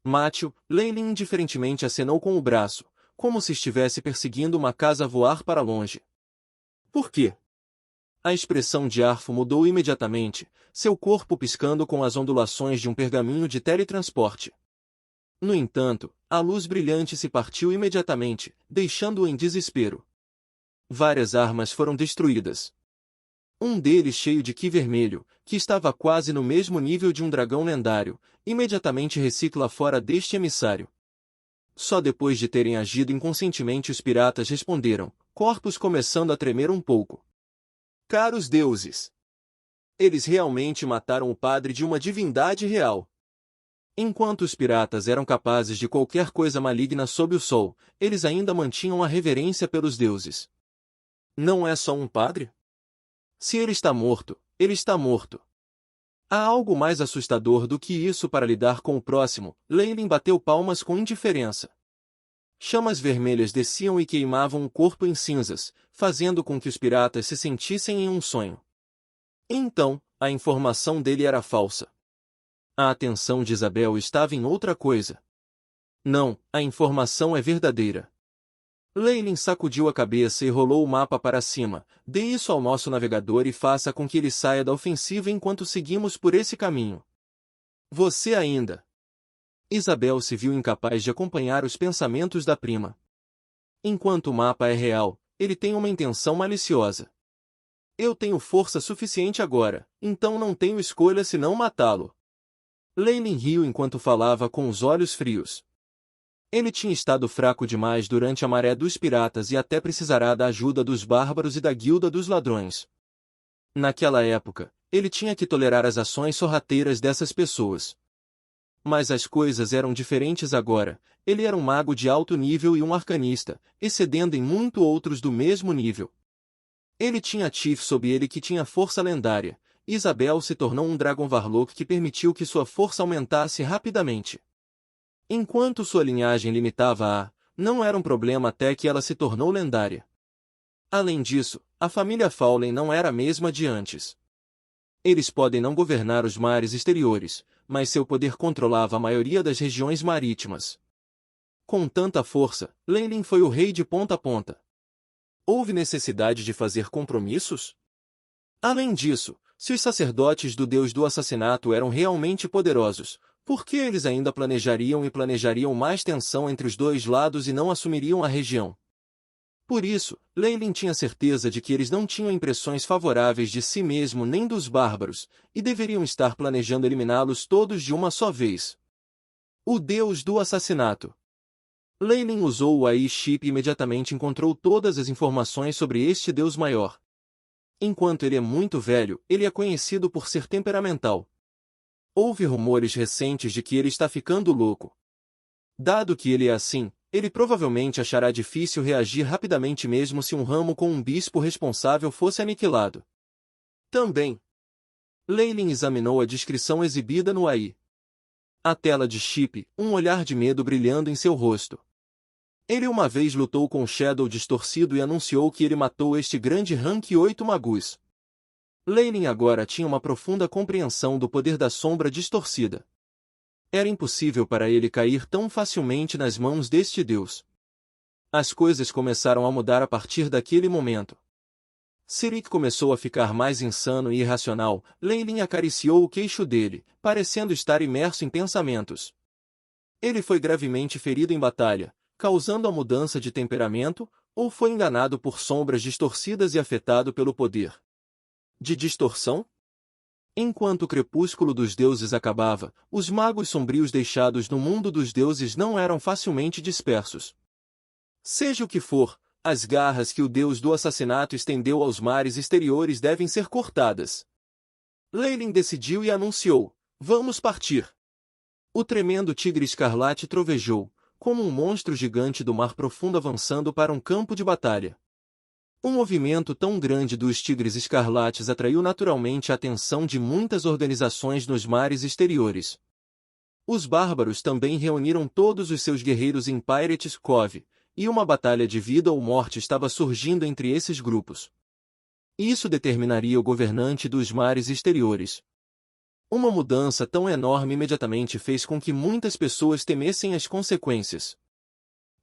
Mate-o, Leilin indiferentemente acenou com o braço, como se estivesse perseguindo uma casa a voar para longe. Por quê? A expressão de Arfo mudou imediatamente, seu corpo piscando com as ondulações de um pergaminho de teletransporte. No entanto, a luz brilhante se partiu imediatamente, deixando-o em desespero. Várias armas foram destruídas. Um deles cheio de Ki vermelho, que estava quase no mesmo nível de um dragão lendário, imediatamente recicla fora deste emissário. Só depois de terem agido inconscientemente os piratas responderam, corpos começando a tremer um pouco. Caros deuses! Eles realmente mataram o padre de uma divindade real. Enquanto os piratas eram capazes de qualquer coisa maligna sob o sol, eles ainda mantinham a reverência pelos deuses. Não é só um padre? Se ele está morto, ele está morto. Há algo mais assustador do que isso para lidar com o próximo. Leilin bateu palmas com indiferença. Chamas vermelhas desciam e queimavam o corpo em cinzas, fazendo com que os piratas se sentissem em um sonho. Então, a informação dele era falsa. A atenção de Isabel estava em outra coisa. Não, a informação é verdadeira. Leilin sacudiu a cabeça e rolou o mapa para cima. Dê isso ao nosso navegador e faça com que ele saia da ofensiva enquanto seguimos por esse caminho. Você ainda. Isabel se viu incapaz de acompanhar os pensamentos da prima. Enquanto o mapa é real, ele tem uma intenção maliciosa. Eu tenho força suficiente agora, então não tenho escolha senão matá-lo. Leilin riu enquanto falava com os olhos frios. Ele tinha estado fraco demais durante a maré dos piratas e até precisará da ajuda dos bárbaros e da guilda dos ladrões. Naquela época, ele tinha que tolerar as ações sorrateiras dessas pessoas. Mas as coisas eram diferentes agora. Ele era um mago de alto nível e um arcanista, excedendo em muito outros do mesmo nível. Ele tinha Tiff sob ele que tinha força lendária. Isabel se tornou um Dragon Warlock que permitiu que sua força aumentasse rapidamente. Enquanto sua linhagem limitava-a, não era um problema até que ela se tornou lendária. Além disso, a família Fallen não era a mesma de antes. Eles podem não governar os mares exteriores, mas seu poder controlava a maioria das regiões marítimas. Com tanta força, Leilin foi o rei de ponta a ponta. Houve necessidade de fazer compromissos? Além disso, se os sacerdotes do deus do assassinato eram realmente poderosos, por que eles ainda planejariam mais tensão entre os dois lados e não assumiriam a região? Por isso, Leilin tinha certeza de que eles não tinham impressões favoráveis de si mesmo nem dos bárbaros, e deveriam estar planejando eliminá-los todos de uma só vez. O deus do assassinato. Leilin usou o AI-chip e imediatamente encontrou todas as informações sobre este deus maior. Enquanto ele é muito velho, ele é conhecido por ser temperamental. Houve rumores recentes de que ele está ficando louco. Dado que ele é assim, ele provavelmente achará difícil reagir rapidamente mesmo se um ramo com um bispo responsável fosse aniquilado. Também, Leilin examinou a descrição exibida no AI. A tela de chip, um olhar de medo brilhando em seu rosto. Ele uma vez lutou com Shadow distorcido e anunciou que ele matou este grande Rank 8 Magus. Leilin agora tinha uma profunda compreensão do poder da sombra distorcida. Era impossível para ele cair tão facilmente nas mãos deste deus. As coisas começaram a mudar a partir daquele momento. Sirik começou a ficar mais insano e irracional. Leilin acariciou o queixo dele, parecendo estar imerso em pensamentos. Ele foi gravemente ferido em batalha, causando a mudança de temperamento, ou foi enganado por sombras distorcidas e afetado pelo poder de distorção? Enquanto o crepúsculo dos deuses acabava, os magos sombrios deixados no mundo dos deuses não eram facilmente dispersos. Seja o que for, as garras que o deus do assassinato estendeu aos mares exteriores devem ser cortadas. Leilin decidiu e anunciou: vamos partir. O tremendo tigre escarlate trovejou, como um monstro gigante do mar profundo avançando para um campo de batalha. Um movimento tão grande dos tigres escarlates atraiu naturalmente a atenção de muitas organizações nos mares exteriores. Os bárbaros também reuniram todos os seus guerreiros em Pirates Cove, e uma batalha de vida ou morte estava surgindo entre esses grupos. Isso determinaria o governante dos mares exteriores. Uma mudança tão enorme imediatamente fez com que muitas pessoas temessem as consequências.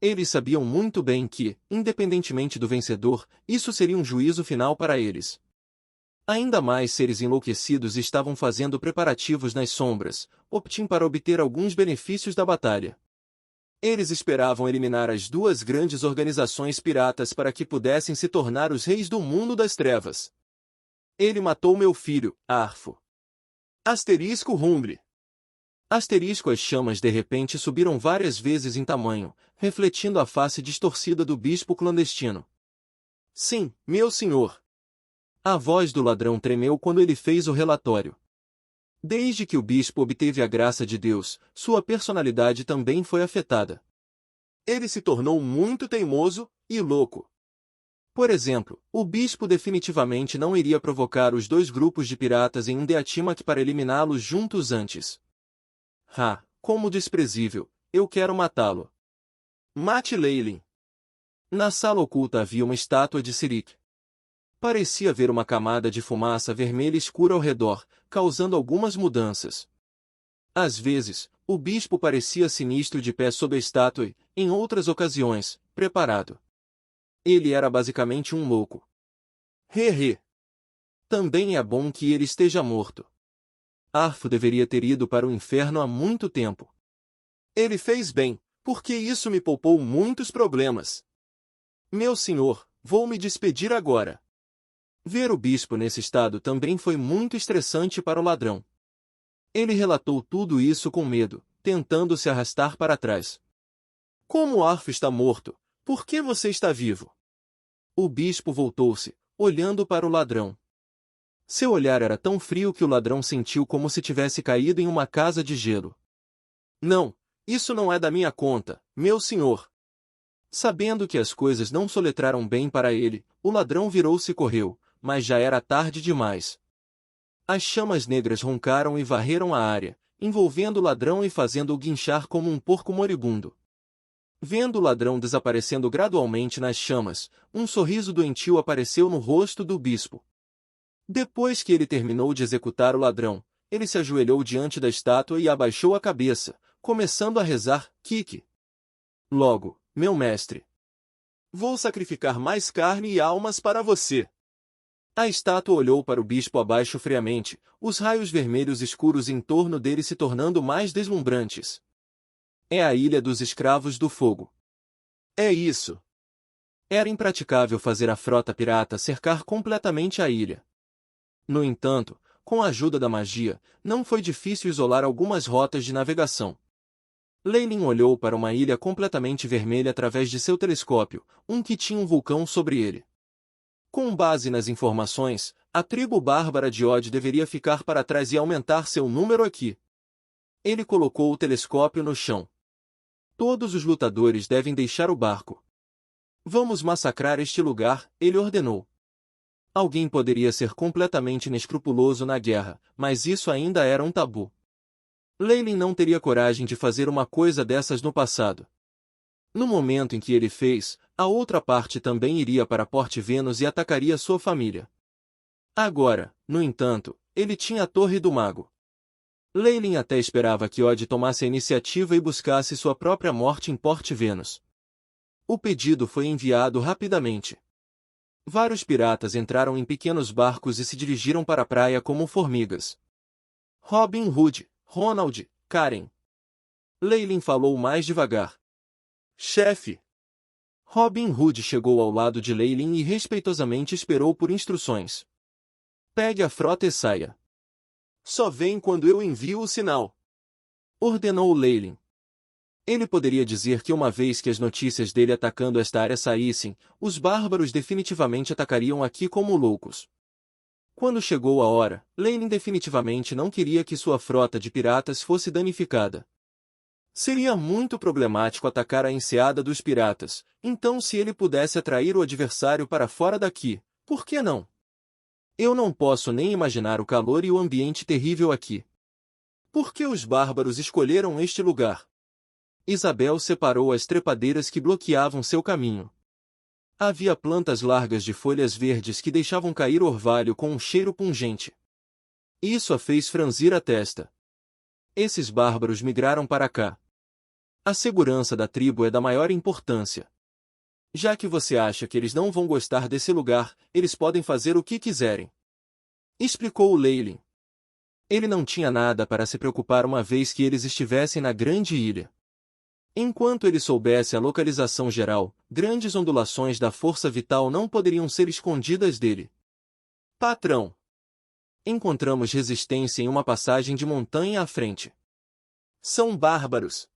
Eles sabiam muito bem que, independentemente do vencedor, isso seria um juízo final para eles. Ainda mais seres enlouquecidos estavam fazendo preparativos nas sombras, optando para obter alguns benefícios da batalha. Eles esperavam eliminar as duas grandes organizações piratas para que pudessem se tornar os reis do mundo das trevas. Ele matou meu filho, Arfo. Asterisco Rumble. Asterisco As chamas de repente subiram várias vezes em tamanho, refletindo a face distorcida do bispo clandestino. Sim, meu senhor. A voz do ladrão tremeu quando ele fez o relatório. Desde que o bispo obteve a graça de Deus, sua personalidade também foi afetada. Ele se tornou muito teimoso e louco. Por exemplo, o bispo definitivamente não iria provocar os dois grupos de piratas em Undeatimac para eliminá-los juntos antes. Como desprezível, eu quero matá-lo. Mate Leylin. Na sala oculta havia uma estátua de Sirik. Parecia haver uma camada de fumaça vermelha escura ao redor, causando algumas mudanças. Às vezes, o bispo parecia sinistro de pé sob a estátua e, em outras ocasiões, preparado. Ele era basicamente um louco. Também é bom que ele esteja morto. Arfo deveria ter ido para o inferno há muito tempo. Ele fez bem, porque isso me poupou muitos problemas. Meu senhor, vou me despedir agora. Ver o bispo nesse estado também foi muito estressante para o ladrão. Ele relatou tudo isso com medo, tentando se arrastar para trás. Como Arfo está morto, por que você está vivo? O bispo voltou-se, olhando para o ladrão. Seu olhar era tão frio que o ladrão sentiu como se tivesse caído em uma casa de gelo. Não, isso não é da minha conta, meu senhor. Sabendo que as coisas não soletraram bem para ele, o ladrão virou-se e correu, mas já era tarde demais. As chamas negras roncaram e varreram a área, envolvendo o ladrão e fazendo-o guinchar como um porco moribundo. Vendo o ladrão desaparecendo gradualmente nas chamas, um sorriso doentio apareceu no rosto do bispo. Depois que ele terminou de executar o ladrão, ele se ajoelhou diante da estátua e abaixou a cabeça, começando a rezar, Kiki. Logo, meu mestre. Vou sacrificar mais carne e almas para você. A estátua olhou para o bispo abaixo friamente, os raios vermelhos escuros em torno dele se tornando mais deslumbrantes. É a Ilha dos Escravos do Fogo. É isso. Era impraticável fazer a frota pirata cercar completamente a ilha. No entanto, com a ajuda da magia, não foi difícil isolar algumas rotas de navegação. Leylin olhou para uma ilha completamente vermelha através de seu telescópio, que tinha um vulcão sobre ele. Com base nas informações, a tribo bárbara de Od deveria ficar para trás e aumentar seu número aqui. Ele colocou o telescópio no chão. Todos os lutadores devem deixar o barco. Vamos massacrar este lugar, ele ordenou. Alguém poderia ser completamente inescrupuloso na guerra, mas isso ainda era um tabu. Leylin não teria coragem de fazer uma coisa dessas no passado. No momento em que ele fez, a outra parte também iria para Port Venus e atacaria sua família. Agora, no entanto, ele tinha a Torre do Mago. Leylin até esperava que Od tomasse a iniciativa e buscasse sua própria morte em Port Venus. O pedido foi enviado rapidamente. Vários piratas entraram em pequenos barcos e se dirigiram para a praia como formigas. Robin Hood, Ronald, Karen. Leylin falou mais devagar. Chefe. Robin Hood chegou ao lado de Leylin e respeitosamente esperou por instruções. Pegue a frota e saia. Só vem quando eu envio o sinal. Ordenou Leylin. Ele poderia dizer que uma vez que as notícias dele atacando esta área saíssem, os bárbaros definitivamente atacariam aqui como loucos. Quando chegou a hora, Leylin definitivamente não queria que sua frota de piratas fosse danificada. Seria muito problemático atacar a enseada dos piratas, então se ele pudesse atrair o adversário para fora daqui, por que não? Eu não posso nem imaginar o calor e o ambiente terrível aqui. Por que os bárbaros escolheram este lugar? Isabel separou as trepadeiras que bloqueavam seu caminho. Havia plantas largas de folhas verdes que deixavam cair orvalho com um cheiro pungente. Isso a fez franzir a testa. Esses bárbaros migraram para cá. A segurança da tribo é da maior importância. Já que você acha que eles não vão gostar desse lugar, eles podem fazer o que quiserem. Explicou o Leylin. Ele não tinha nada para se preocupar uma vez que eles estivessem na grande ilha. Enquanto ele soubesse a localização geral, grandes ondulações da força vital não poderiam ser escondidas dele. Patrão! Encontramos resistência em uma passagem de montanha à frente. São bárbaros!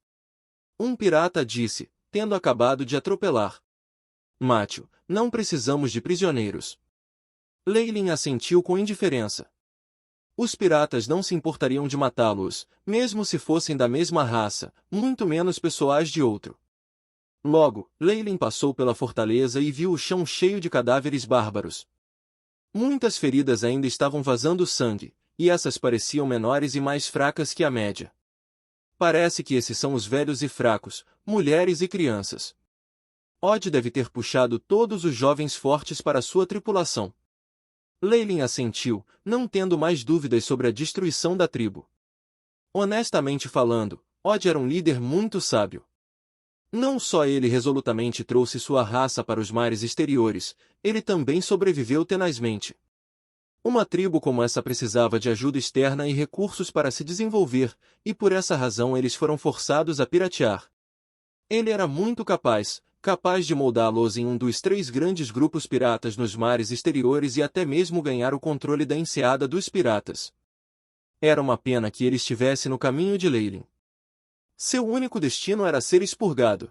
Um pirata disse, tendo acabado de atropelar. Mátio, não precisamos de prisioneiros. Leylin assentiu com indiferença. Os piratas não se importariam de matá-los, mesmo se fossem da mesma raça, muito menos pessoais de outro. Logo, Leylin passou pela fortaleza e viu o chão cheio de cadáveres bárbaros. Muitas feridas ainda estavam vazando sangue, e essas pareciam menores e mais fracas que a média. Parece que esses são os velhos e fracos, mulheres e crianças. Odd deve ter puxado todos os jovens fortes para sua tripulação. Leylin assentiu, não tendo mais dúvidas sobre a destruição da tribo. Honestamente falando, Odd era um líder muito sábio. Não só ele resolutamente trouxe sua raça para os mares exteriores, ele também sobreviveu tenazmente. Uma tribo como essa precisava de ajuda externa e recursos para se desenvolver, e por essa razão eles foram forçados a piratear. Ele era muito capaz de moldá-los em um dos 3 grandes grupos piratas nos mares exteriores e até mesmo ganhar o controle da enseada dos piratas. Era uma pena que ele estivesse no caminho de Leylin. Seu único destino era ser expurgado.